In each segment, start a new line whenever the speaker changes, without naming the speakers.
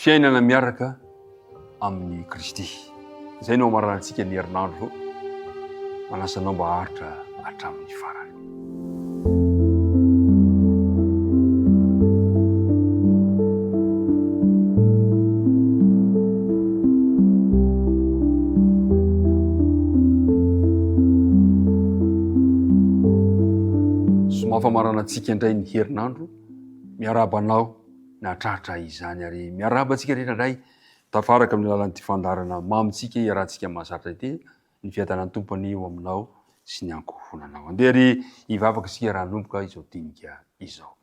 fiainana miaraka amin'ny Kristy. Izay no amarantsika ny herinandro manasanao mba haritra hatramin'ny farany. Somafamaranatsika indray ny herinandro, miarabanao natratra izany ary miarabantsika rehetra indray tafaraka amin'ny lalan'ity fandarana mamitsika iarahantsika mahazatra ity ny fiadanan'ny tompony eo aminao sy ny ankohonanao. Andeha ry hivavaka isika ranomboka izao dinika izao.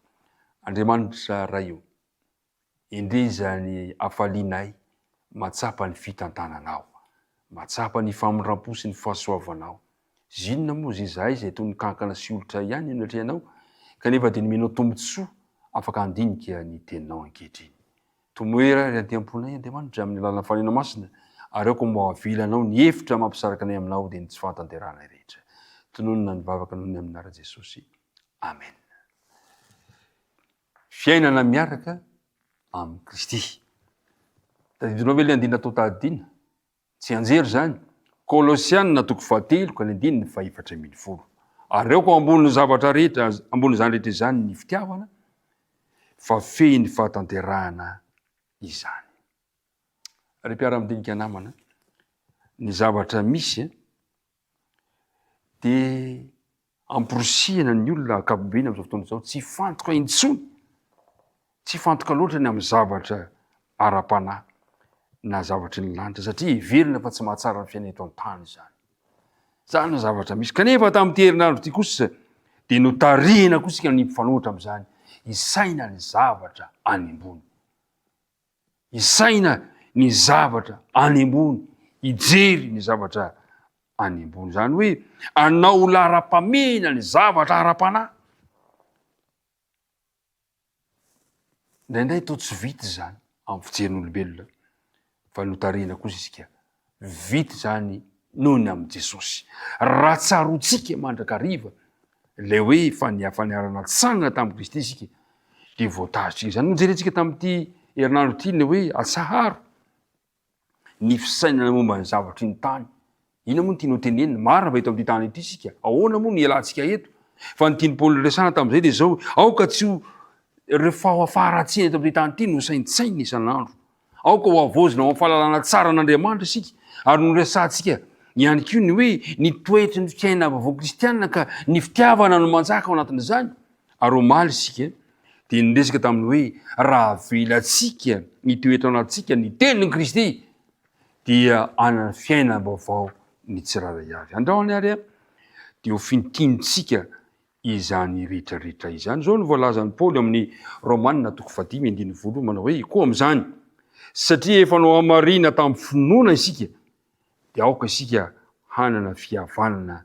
Andriamanitra ray io, indriza ny hafalianay, matsapa ny fitantananao, matsapa ny famindram-po sy ny fahasoavanao. Zinona moa zay izay toy ny kankana sy olotra ihany enatrehanao, kanefa dia nomenao tombotsoa afaka andinika ny teninao ankehitriny. Tomoera ry antemponay Andriamanitra amin'ny alalana fanena masina, ary aoko mba havilanao ny hevitra mampisaraka anay aminao dia ny tsy fahatanteranay rehetra. Tononona ny vavaka nohony amin'ny anarana Jesosy. Amen. Fiainana miaraka amin'ny Kristy. Tadidinao ve le andina tao tadidina? Tsy anjery zany. Kolosianina toko 4 ka ny andininy 2:10. Ary aoko ambony zavatra rehetra, ambony zany rehetra izany ny fitiavana, fa fehiny fahatanterahana izany. Ary mpiara amindinika namana, ny zavatra misy dia amporosihana ny olona ankapobeny amin'izao fotoana izao, tsy fantoka intsony, tsy fantoka loatra ny amin'ny zavatra ara-panahy na zavatra ny lanitra, satria verina fa tsy mahatsara ny fiaina eto an-tany zany. Zany zavatra misy. Kanefa tamin'ity herinandro ity kosa dia notarihina kosa ny mifanohitra amin'izany. Isaina ny zavatra any ambony. Isaina ny zavatra any ambony. Ijery ny zavatra any ambony. Zany hoe anao lara-pamena ny zavatra ara-panahy. Indraindray toa tsy vita zany amin'ny fijerin'olombelona, fa notarihina kosa isika. Vita zany noho ny amin'i Jesosy. Raha tsarotsika mandrakariva le hoe fa ny hafaniarana tsangana tamin'i Kristy isika, dia voatazotsika izany. Nojerentsika tamin'ity herinandro ity ny hoe atsaharo ny fisainana momba ny zavatra ny tany. Ina moa ny tianao tenenina? Marina va eto amin'ity tany ity isika? Ahoana moa ny ialantsika eto? Fa ny tiany Paoly resahana tamin'izay dia zao, aoka tsy ho rehefa ho afaratsina eto amin'ity tany ity no saintsaina isan'andro. Aoka ho avozina ho fahalalana tsara n'Andriamanitra isika, ary no resahantsika ihany koa ny hoe ny toetry ny fiaina vaovao kristianina ka ny fitiavana no manjaka ao anatin'izany. Ary omaly isika dia niresaka tamin'ny hoe raha avelantsika ny toetra ao anatintsika ny tenin'i Kristy dia anana fiaina vaovao ny tsiraray avy. Andrahony ary dia ho fintinitsika izany rehetrarehetra izany. Zao no voalazan'ny Paoly amin'ny Romanina toko 10:10 manao hoe koa amin'izany, satria efa nao hamarina tamin'ny finoana isika, dia aoka isika hanana fihavanana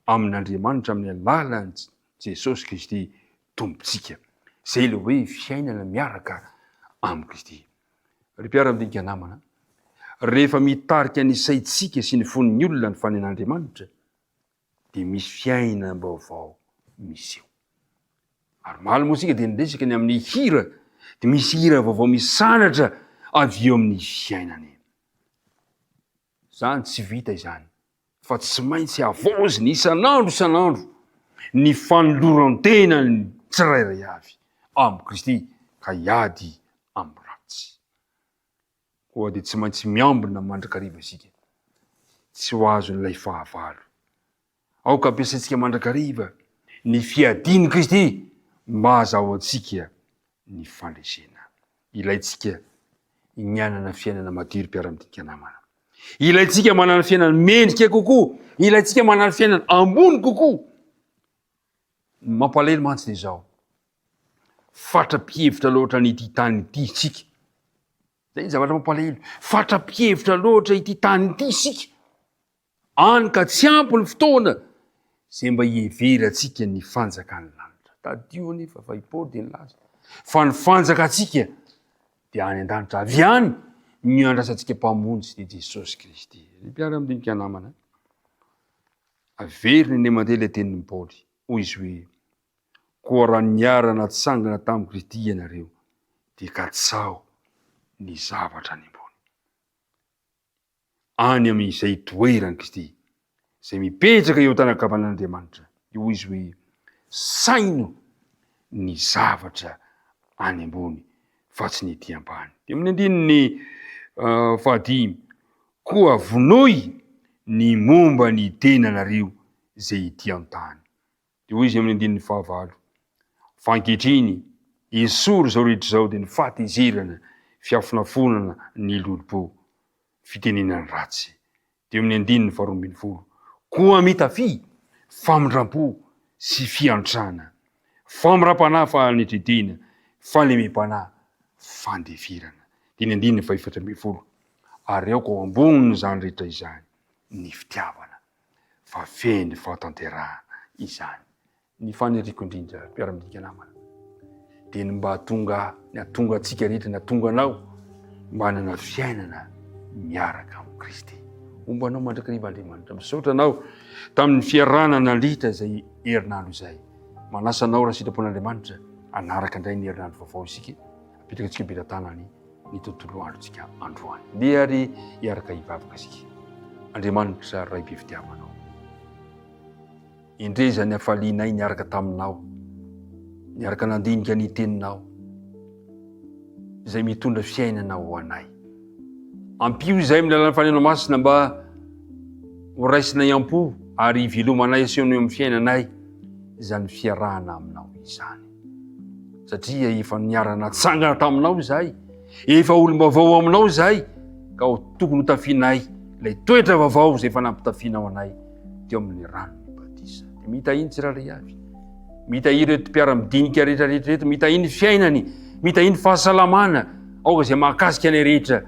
amin'Andriamanitra amin'ny alalan'i Jesosy Kristy tompontsika. Zay le hoe fiainana miaraka amin'ny Kristy. Ry mpiara amindinika namana, rehefa mitarika ny saintsika sy ny fon'ny olona ny fanen'Andriamanitra, dia misy fiainana vaovao misy eo. Ary maly moa isika dia niresaka ny amin'ny hira, dia misy hira vaovao misanatra avy eo amin'ny fiainany. Zany tsy vita izany, fa tsy maintsy avoziny isan'andro ny fanoloran-tena ny tsirairay avy amin'ny Kristy ka hiady amin'ny ratsy. Koa dia tsy maintsy miambina mandrakariva isika, tsy ho azon'ilay fahavalo. Aoka ampiasaintsika mandrakariva ny fiadian'i Kristy mba azaho antsika ny fandresena. Ilaitsika mianana fiainana madio mpiara-midinika namana. Ilaitsika manana fiainana mendrika kokoa. Ilaitsika manana fiainana ambony kokoa. Mampalahelo mantsy dia izao. Fatra-pihevitra loatra n'ity tany ity isika. Zay ny zavatra mampalahelo. Fatra-pihevitra loatra ity tany ity isika. Any ka tsy ampy ny fotoana izay mba hiheverantsika ny fanjakan'ny lanitra. Tadio anefa fa i Paoly dia nilaza fa ny fanjakansika dia any an-danitra avy any ny andrasantsika mpamonjy dia Jesosy Kristy. Mpiara amindinika namana, averiny ny mandeha ilay tenin'ny Paoly hoy izy hoe koa raha niarana tsangana tamin'i Kristy ianareo dia katsao ny zavatra any ambony. Any amin'izay toerany Kristy zay mipetraka eo tanakavan'Andriamanitra, io izy hoe saino ny zavatra any ambony fa tsy ny ety ambany. De amin'ny andininy fahadimy, koa vonoy ny momba ny tenanareo zay ety an-tany. De hoy izy amin'ny andininy fahavalo, fa ankehitriny esory zao rehetra zao de ny fahatezerana, fiafonafonana ny lolopo, fitenenany ratsy. De amin'ny andininy faharoa ambin'ny folo, koa mitafi famindram-po sy fiantrana, famindram-panahy fanetretena, falemem-panahy fandefirana. De ny andininy fahaefatra ambin'ny folo, ary aoko ao amboniny zany rehetra izany ny fitiavana, fa feny fahatanterahana izany. Ny faniriako indrindra mpiara-midinika namana, de ny mba hahatonga atsika rehetra, ny hahatonga anao mba hanana fiainana miaraka amin'ny Kristy. Ombanao mandrakariva Andriamanitra, misaotra anao tamin'ny fiarahana nalitra zay herinandro zay. Manasa anao raha sitrapon'Andriamanitra anaraka indray ny herinandro vaovao isika, apetraka antsika betan-tanany ny tontolo androntsika androany. De ary hiaraka hivavaka isika. Andriamanitra ray be fitiavanao, indreza ny hafalianay niaraka taminao, niaraka nandinika ny teninao zay mitondra fiainana ho anay. Ampio izay amin'ny alalan'ny fanenao masina mba ho raisinay am-po ary hivelomanay asehonay amin'ny fiainanay izany fiarahana aminao izany. Satria efa niara-natsangana taminao zahay, efa olom-baovao aminao zahay, ka ho tokony ho tafianay ilay toetra vaovao zay efa nampitafianao anay teo amin'ny ranon'ny batisa. De mitahiny tsirairay avy, mitahiny reto mpiara-midinika rehetrarehetra reto, mitahiny fiainany, mitahiny fahasalamana, aoka zay mahakasika anay rehetra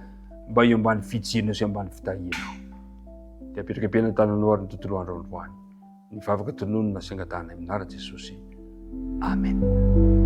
mba eo ambany fitsirinao sy ambany fitahianao. De apetraka ampianan-tananao ary ny tontolo andro androany. Ny vavaka tononona sy angatahana amin'ny anaran'i Jesosy. Amen.